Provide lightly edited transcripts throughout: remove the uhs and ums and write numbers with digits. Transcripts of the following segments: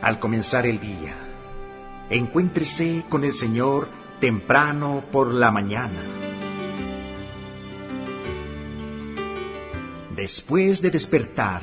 Al comenzar el día, encuéntrese con el Señor temprano por la mañana. Después de despertar,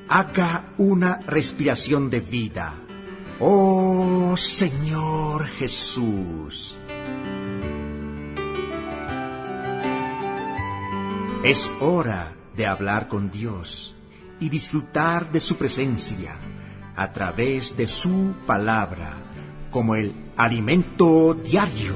haga una respiración de vida. ¡Oh, Señor Jesús! Es hora de hablar con Dios y disfrutar de su presencia a través de su palabra como el alimento diario.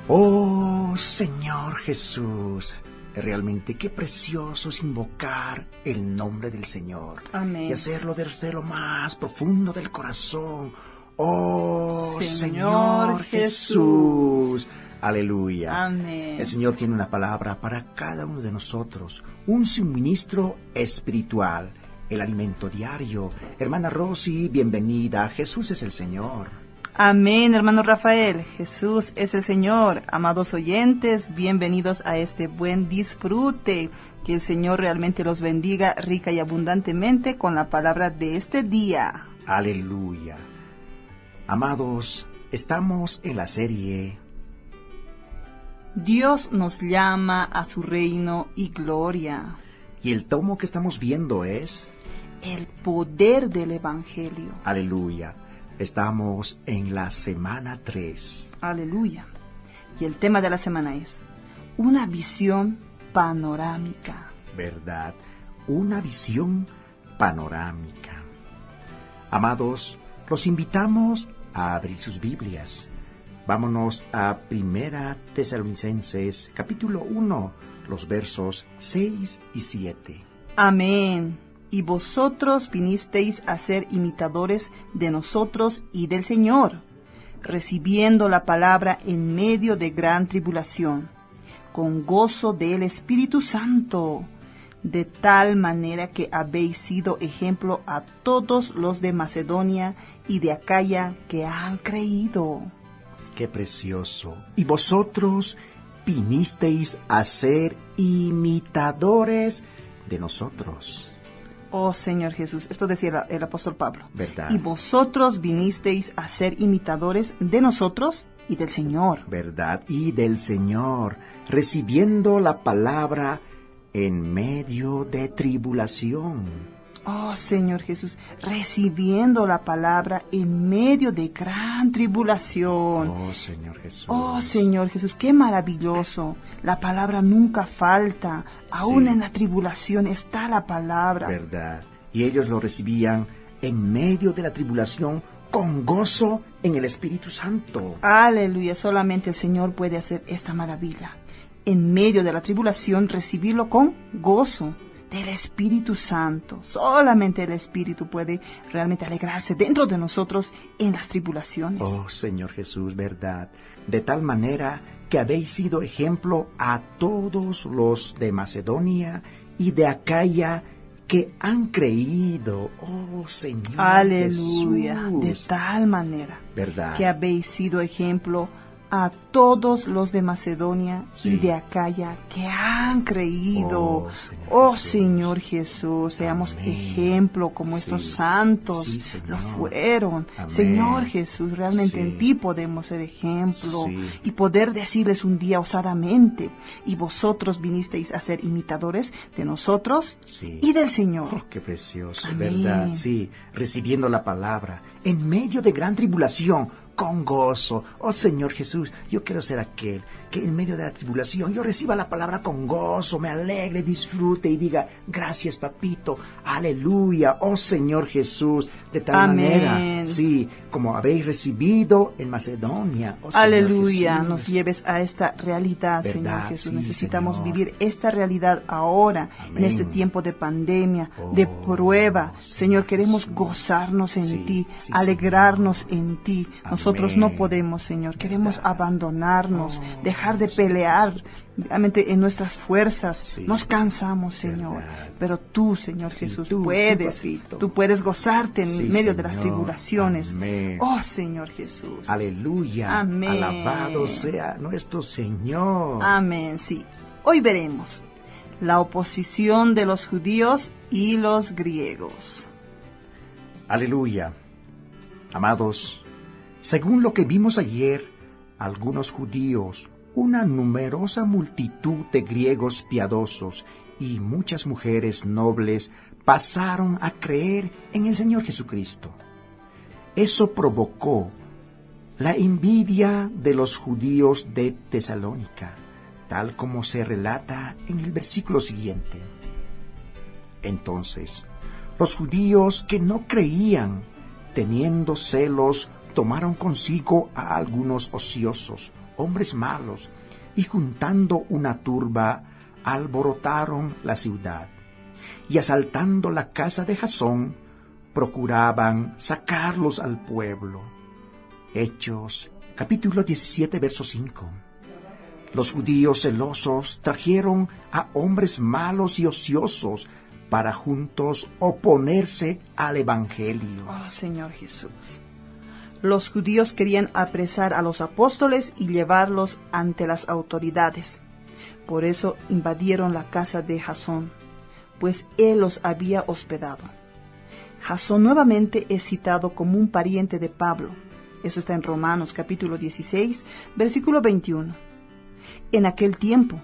Oh, Señor Jesús, realmente qué precioso es invocar el nombre del Señor. Amén. Y hacerlo desde lo más profundo del corazón. Oh, Señor Jesús. Aleluya. Amén. El Señor tiene una palabra para cada uno de nosotros, un suministro espiritual, el alimento diario. Hermana Rosy, bienvenida. Jesús es el Señor. Amén, hermano Rafael. Jesús es el Señor. Amados oyentes, bienvenidos a este buen disfrute. Que el Señor realmente los bendiga rica y abundantemente con la palabra de este día. Aleluya. Amados, estamos en la serie Dios nos llama a su reino y gloria. y el tomo que estamos viendo es El poder del Evangelio. Aleluya. Estamos en la semana 3. Aleluya. Y el tema de la semana es una visión panorámica. ¿Verdad? Una visión panorámica. Amados, los invitamos a abrir sus Biblias. Vámonos a 1 Tesalonicenses, capítulo 1, los versos 6 y 7. Amén. Y vosotros vinisteis a ser imitadores de nosotros y del Señor, recibiendo la palabra en medio de gran tribulación, con gozo del Espíritu Santo, de tal manera que habéis sido ejemplo a todos los de Macedonia y de Acaya que han creído. ¡Qué precioso! Y vosotros vinisteis a ser imitadores de nosotros. Oh Señor Jesús, esto decía el apóstol Pablo. ¿Verdad? Y vosotros vinisteis a ser imitadores de nosotros y del Señor. ¿Verdad? Y del Señor, recibiendo la palabra en medio de tribulación. Oh Señor Jesús, recibiendo la palabra en medio de gran tribulación. Oh Señor Jesús. Oh Señor Jesús, qué maravilloso. La palabra nunca falta. Aún Sí. en la tribulación está la palabra. ¿Verdad? Y ellos lo recibían en medio de la tribulación con gozo en el Espíritu Santo. Aleluya, solamente el Señor puede hacer esta maravilla. En medio de la tribulación recibirlo con gozo del Espíritu Santo. Solamente el Espíritu puede realmente alegrarse dentro de nosotros en las tribulaciones. Oh Señor Jesús, ¿verdad? De tal manera que habéis sido ejemplo a todos los de Macedonia y de Acaya que han creído. Oh Señor Aleluya, Jesús. de tal manera ¿Verdad? que habéis sido ejemplo a todos los de Macedonia Sí. y de Acaya que han creído. Oh, Señor Jesús. Señor Jesús, seamos Amén. ejemplo como Sí. estos santos Sí, Señor. lo fueron. Amén. Señor Jesús, realmente Sí. en ti podemos ser ejemplo Sí. y poder decirles un día osadamente, y vosotros vinisteis a ser imitadores de nosotros Sí. y del Señor. Oh, qué precioso, Amén. ¿verdad? Sí, recibiendo la palabra en medio de gran tribulación, con gozo. Oh Señor Jesús, yo quiero ser aquel que en medio de la tribulación yo reciba la palabra con gozo, me alegre, disfrute y diga, gracias papito, aleluya, oh Señor Jesús, de tal Amén. manera, sí, como habéis recibido en Macedonia. Oh, Señor Aleluya, Jesús. nos lleves a esta realidad, ¿Verdad? Señor Jesús. Sí, Necesitamos Señor. vivir esta realidad ahora, Amén. en este tiempo de pandemia, Oh, de prueba. Señor Señor, queremos Jesús. gozarnos en Sí, ti, sí, alegrarnos en ti. Nosotros Amén. no podemos, Señor. Queremos ¿Verdad? abandonarnos, Oh, dejar de pelear realmente en nuestras fuerzas. Sí. Nos cansamos, Señor. ¿Verdad? Pero tú, Señor Sí, Jesús, tú, puedes. papito. Tú puedes gozarte en Sí, medio de las Señor. tribulaciones. Amén. Oh, Señor Jesús. Aleluya. Amén. Alabado sea nuestro Señor. Amén, sí. Hoy veremos la oposición de los judíos y los griegos. Aleluya. Amados, según lo que vimos ayer, algunos judíos, una numerosa multitud de griegos piadosos y muchas mujeres nobles pasaron a creer en el Señor Jesucristo. Eso provocó la envidia de los judíos de Tesalónica, tal como se relata en el versículo siguiente. Entonces, los judíos que no creían, teniendo celos, tomaron consigo a algunos ociosos, hombres malos, y juntando una turba, alborotaron la ciudad. Y asaltando la casa de Jasón, procuraban sacarlos al pueblo. Hechos, capítulo 17, verso 5. Los judíos celosos trajeron a hombres malos y ociosos para juntos oponerse al Evangelio. Oh, Señor Jesús. Los judíos querían apresar a los apóstoles y llevarlos ante las autoridades. Por eso invadieron la casa de Jasón, pues él los había hospedado. Jasón nuevamente es citado como un pariente de Pablo. Eso está en Romanos capítulo 16, versículo 21. En aquel tiempo,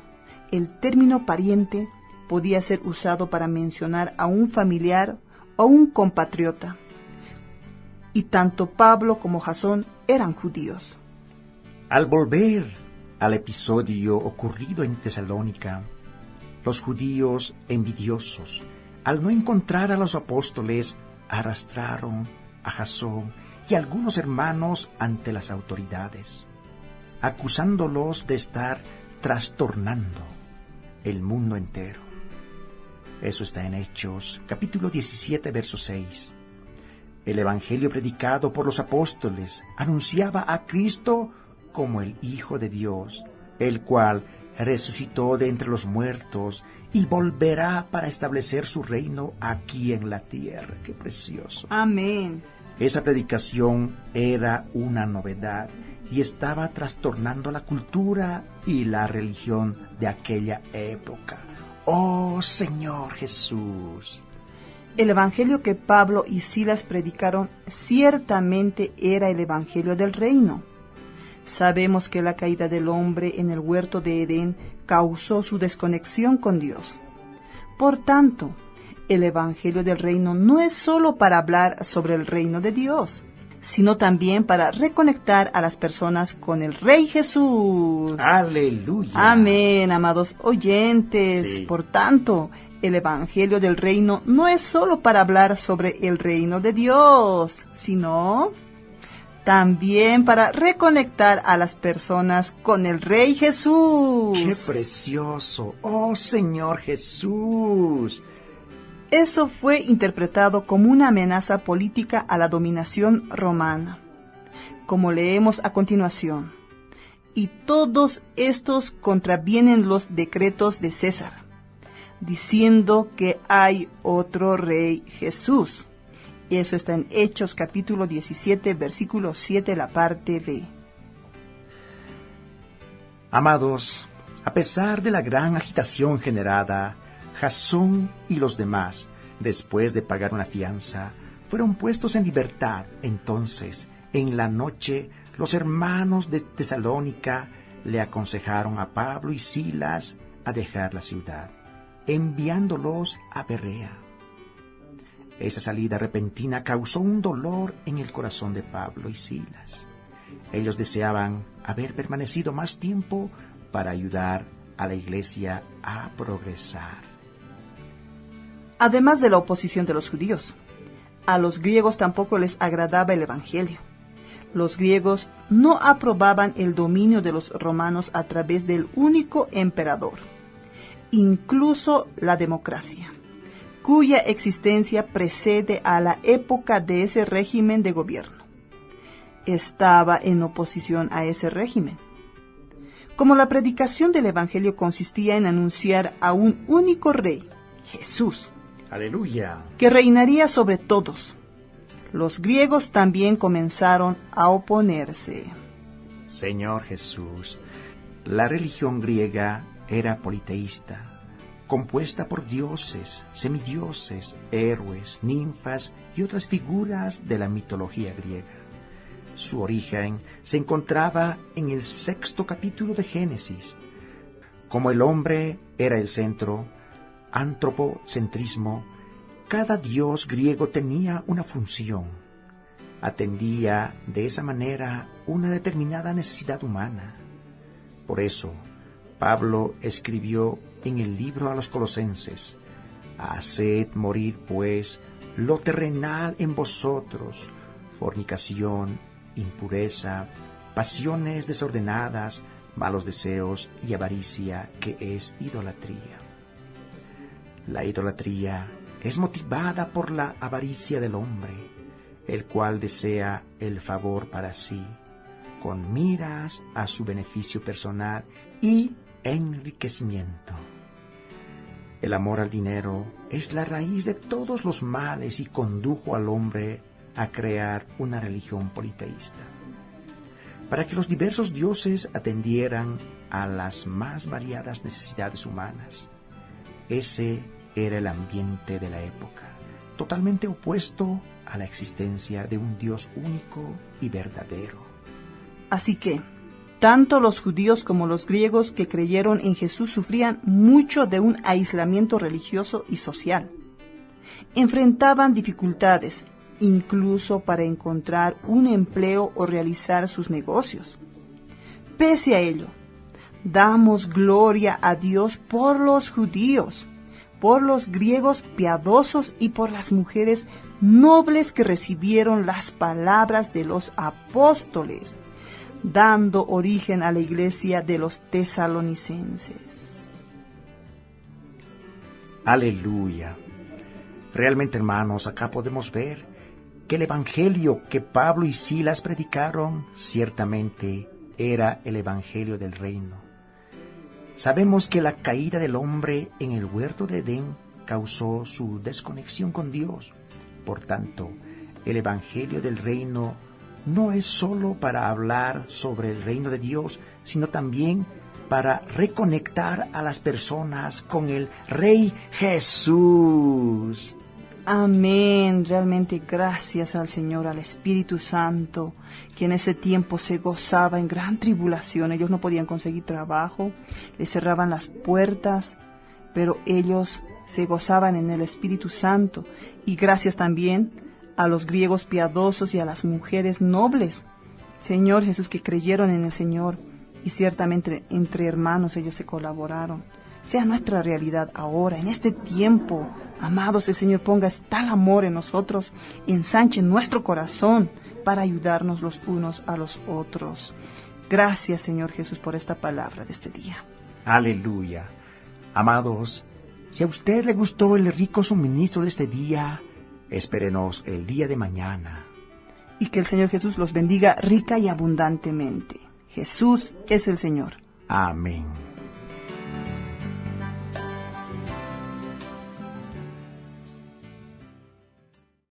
el término pariente podía ser usado para mencionar a un familiar o un compatriota. Y tanto Pablo como Jasón eran judíos. Al volver al episodio ocurrido en Tesalónica, los judíos envidiosos, al no encontrar a los apóstoles, arrastraron a Jasón y algunos hermanos ante las autoridades, acusándolos de estar trastornando el mundo entero. Eso está en Hechos, capítulo 17, verso 6. El evangelio predicado por los apóstoles anunciaba a Cristo como el Hijo de Dios, el cual resucitó de entre los muertos y volverá para establecer su reino aquí en la tierra. ¡Qué precioso! Amén. Esa predicación era una novedad y estaba trastornando la cultura y la religión de aquella época. ¡Oh, Señor Jesús! El evangelio que Pablo y Silas predicaron ciertamente era el evangelio del reino. Sabemos que la caída del hombre en el huerto de Edén causó su desconexión con Dios. Por tanto, el evangelio del reino no es solo para hablar sobre el reino de Dios, sino también para reconectar a las personas con el Rey Jesús. ¡Aleluya! Amén, amados oyentes. Sí. Por tanto, el evangelio del reino no es solo para hablar sobre el reino de Dios, sino también para reconectar a las personas con el Rey Jesús. ¡Qué precioso! ¡Oh, Señor Jesús! Eso fue interpretado como una amenaza política a la dominación romana, como leemos a continuación. Y todos estos contravienen los decretos de César, diciendo que hay otro Rey Jesús. Eso está en Hechos capítulo 17, versículo 7, la parte B. Amados, a pesar de la gran agitación generada, Jasón y los demás, después de pagar una fianza, fueron puestos en libertad. Entonces, en la noche, los hermanos de Tesalónica le aconsejaron a Pablo y Silas a dejar la ciudad, enviándolos a Berea. Esa salida repentina causó un dolor en el corazón de Pablo y Silas. Ellos deseaban haber permanecido más tiempo para ayudar a la iglesia a progresar. Además de la oposición de los judíos, a los griegos tampoco les agradaba el evangelio. Los griegos no aprobaban el dominio de los romanos a través del único emperador, incluso la democracia, cuya existencia precede a la época de ese régimen de gobierno. Estaba en oposición a ese régimen. Como la predicación del evangelio consistía en anunciar a un único rey, Jesús, ¡Aleluya! que reinaría sobre todos, los griegos también comenzaron a oponerse. Señor Jesús, la religión griega era politeísta, compuesta por dioses, semidioses, héroes, ninfas y otras figuras de la mitología griega. Su origen se encontraba en el 6º capítulo de Génesis. Como el hombre era el centro, antropocentrismo, cada dios griego tenía una función. Atendía de esa manera una determinada necesidad humana. Por eso, Pablo escribió en el libro a los Colosenses: «Haced morir, pues, lo terrenal en vosotros, fornicación, impureza, pasiones desordenadas, malos deseos y avaricia, que es idolatría». La idolatría es motivada por la avaricia del hombre, el cual desea el favor para sí, con miras a su beneficio personal y enriquecimiento. El amor al dinero es la raíz de todos los males y condujo al hombre a crear una religión politeísta, para que los diversos dioses atendieran a las más variadas necesidades humanas. Ese era el ambiente de la época, totalmente opuesto a la existencia de un Dios único y verdadero. Así que, tanto los judíos como los griegos que creyeron en Jesús sufrían mucho de un aislamiento religioso y social. Enfrentaban dificultades, incluso para encontrar un empleo o realizar sus negocios. Pese a ello, damos gloria a Dios por los judíos, por los griegos piadosos y por las mujeres nobles que recibieron las palabras de los apóstoles, dando origen a la iglesia de los tesalonicenses. Aleluya. Realmente, hermanos, acá podemos ver que el evangelio que Pablo y Silas predicaron ciertamente era el evangelio del reino. Sabemos que la caída del hombre en el huerto de Edén causó su desconexión con Dios. Por tanto, el evangelio del reino no es solo para hablar sobre el reino de Dios, sino también para reconectar a las personas con el Rey Jesús. Amén. Realmente gracias al Señor, al Espíritu Santo, que en ese tiempo se gozaba en gran tribulación. Ellos no podían conseguir trabajo, les cerraban las puertas, pero ellos se gozaban en el Espíritu Santo. Y gracias también a los griegos piadosos y a las mujeres nobles, Señor Jesús, que creyeron en el Señor, y ciertamente entre hermanos ellos se colaboraron. Sea nuestra realidad ahora, en este tiempo. Amados, el Señor ponga tal amor en nosotros, ensanche nuestro corazón para ayudarnos los unos a los otros. Gracias, Señor Jesús, por esta palabra de este día. Aleluya. Amados, si a usted le gustó el rico suministro de este día, espérenos el día de mañana. Y que el Señor Jesús los bendiga rica y abundantemente. Jesús es el Señor. Amén.